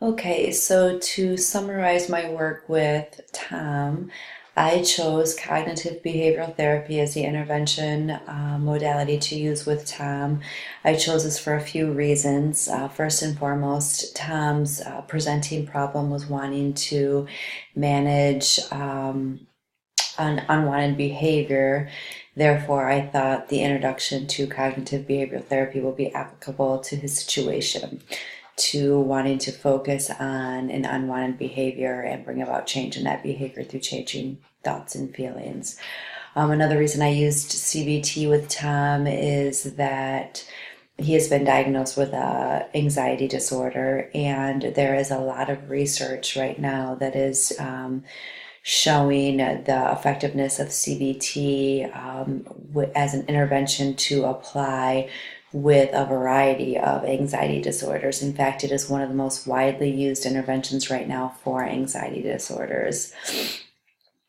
Okay, so to summarize my work with Tom, I chose cognitive behavioral therapy as the intervention modality to use with Tom. I chose this for a few reasons. First and foremost, Tom's presenting problem was wanting to manage unwanted behavior. Therefore, I thought the introduction to cognitive behavioral therapy will be applicable to his situation, to wanting to focus on an unwanted behavior and bring about change in that behavior through changing thoughts and feelings. Another reason I used CBT with Tom is that he has been diagnosed with anxiety disorder, and there is a lot of research right now that is showing the effectiveness of CBT as an intervention to apply with a variety of anxiety disorders. In fact, it is one of the most widely used interventions right now for anxiety disorders.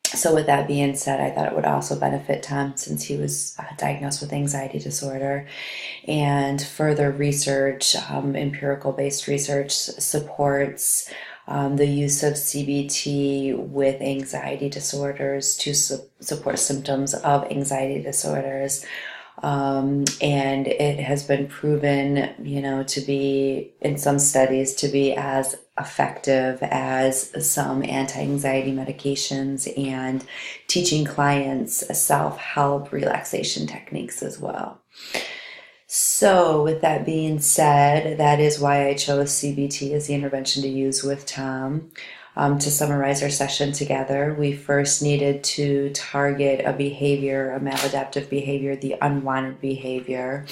So, with that being said, I thought it would also benefit Tom since he was diagnosed with anxiety disorder. And further research, empirical based research, supports the use of CBT with anxiety disorders to support symptoms of anxiety disorders. And it has been proven, to be, in some studies, to be as effective as some anti-anxiety medications, and teaching clients self-help relaxation techniques as well. So, with that being said, that is why I chose CBT as the intervention to use with Tom. To summarize our session together, we first needed to target a behavior, a maladaptive behavior, the unwanted behavior.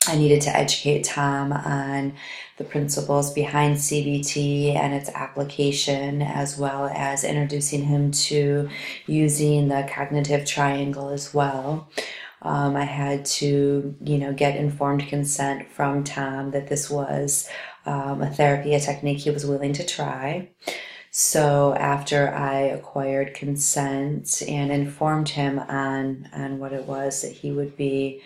I needed to educate Tom on the principles behind CBT and its application, as well as introducing him to using the cognitive triangle as well. I had to, get informed consent from Tom that this was a therapy, a technique he was willing to try. So after I acquired consent and informed him on what it was that he would be,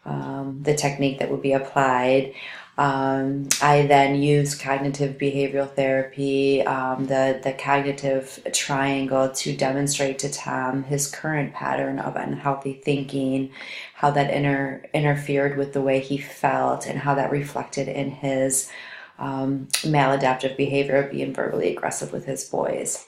the technique that would be applied, I then used cognitive behavioral therapy, the cognitive triangle, to demonstrate to Tom his current pattern of unhealthy thinking, how that interfered with the way he felt, and how that reflected in his maladaptive behavior of being verbally aggressive with his boys.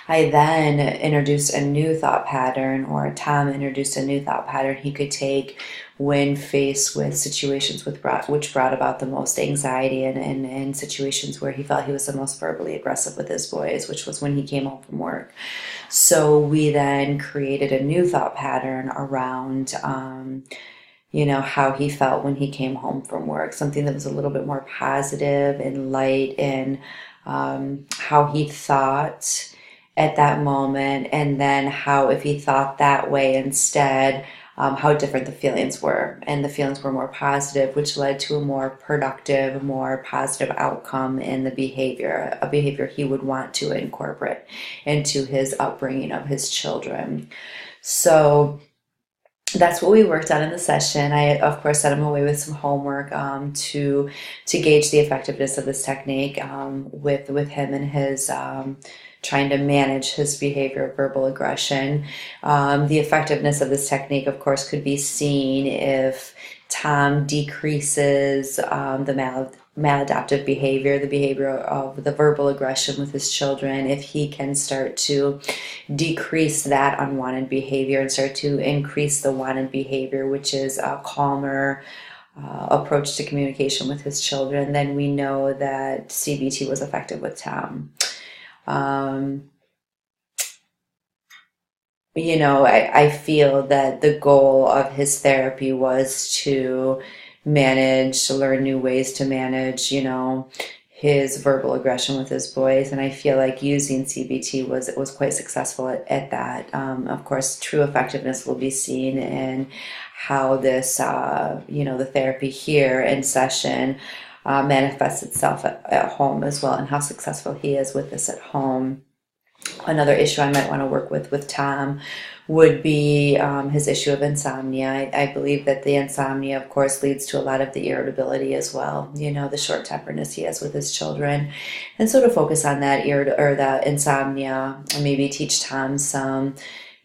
I then introduced a new thought pattern, or Tom introduced a new thought pattern he could take when faced with situations which brought about the most anxiety, and situations where he felt he was the most verbally aggressive with his boys, which was when he came home from work. So we then created a new thought pattern around how he felt when he came home from work, something that was a little bit more positive and light in how he thought at that moment, and then how, if he thought that way instead, how different the feelings were. And the feelings were more positive, which led to a more productive, more positive outcome in the behavior, a behavior he would want to incorporate into his upbringing of his children. So that's what we worked on in the session. I, of course, sent him away with some homework to gauge the effectiveness of this technique with him and his trying to manage his behavior of verbal aggression. The effectiveness of this technique, of course, could be seen if Tom decreases the maladaptive behavior, the behavior of the verbal aggression with his children, if he can start to decrease that unwanted behavior and start to increase the wanted behavior, which is a calmer approach to communication with his children, then we know that CBT was effective with Tom. I feel that the goal of his therapy was to learn new ways to manage, his verbal aggression with his boys. And I feel like using CBT was quite successful at that. Of course, true effectiveness will be seen in how this, the therapy here in session manifests itself at home as well, and how successful he is with this at home. Another issue I might want to work with Tom would be his issue of insomnia. I believe that the insomnia, of course, leads to a lot of the irritability as well, you know, the short-temperedness he has with his children. And so to focus on that or the insomnia, maybe teach Tom some,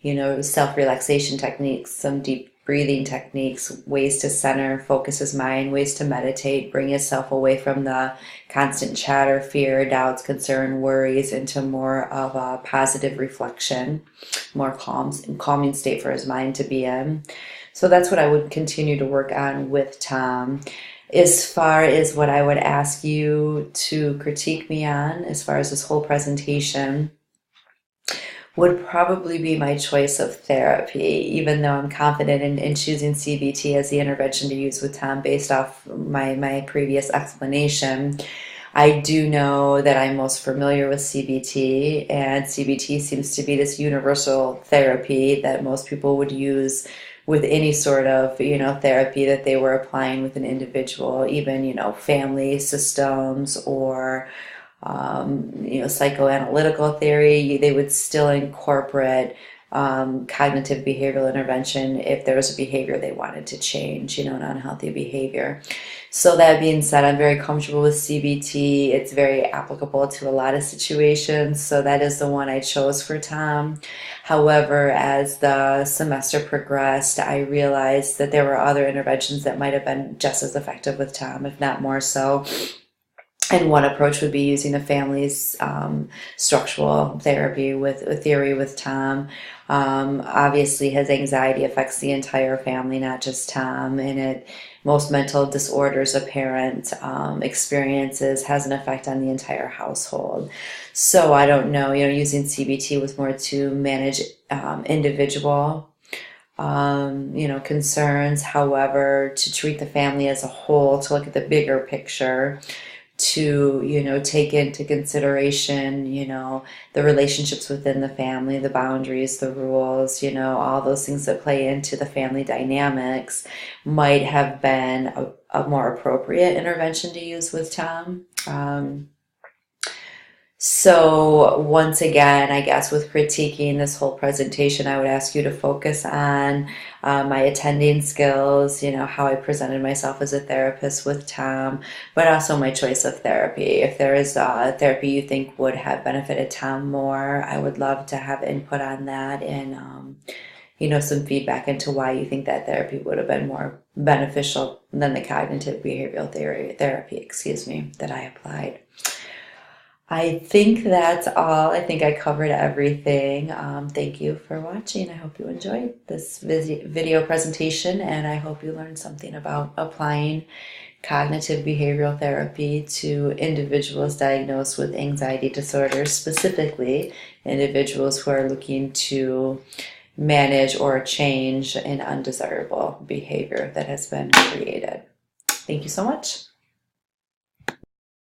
you know, self-relaxation techniques, some deep breathing techniques, ways to center, focus his mind, ways to meditate, bring yourself away from the constant chatter, fear, doubts, concern, worries into more of a positive reflection, more calming state for his mind to be in. So that's what I would continue to work on with Tom. As far as what I would ask you to critique me on, as far as this whole presentation, would probably be my choice of therapy, even though I'm confident in choosing CBT as the intervention to use with Tom based off my previous explanation. I do know that I'm most familiar with CBT, and CBT seems to be this universal therapy that most people would use with any sort of, you know, therapy that they were applying with an individual, even, you know, family systems or you know, psychoanalytical theory. They would still incorporate cognitive behavioral intervention if there was a behavior they wanted to change, you know, an unhealthy behavior. So that being said, I'm very comfortable with CBT. It's very applicable to a lot of situations. So that is the one I chose for Tom. However, as the semester progressed, I realized that there were other interventions that might have been just as effective with Tom, if not more so. And one approach would be using the family's structural therapy with theory with Tom. Obviously, his anxiety affects the entire family, not just Tom. And most mental disorders a parent experiences has an effect on the entire household. So I don't know, you know, using CBT was more to manage individual you know, concerns. However, to treat the family as a whole, to look at the bigger picture, to, you know, take into consideration, you know, the relationships within the family, the boundaries, the rules, you know, all those things that play into the family dynamics might have been a more appropriate intervention to use with Tom. So once again, I guess with critiquing this whole presentation, I would ask you to focus on my attending skills, you know, how I presented myself as a therapist with Tom, but also my choice of therapy. If there is a therapy you think would have benefited Tom more, I would love to have input on that and, you know, some feedback into why you think that therapy would have been more beneficial than the cognitive behavioral therapy, that I applied. I think that's all. I think I covered everything. Thank you for watching. I hope you enjoyed this video presentation, and I hope you learned something about applying cognitive behavioral therapy to individuals diagnosed with anxiety disorders, specifically individuals who are looking to manage or change an undesirable behavior that has been created. Thank you so much.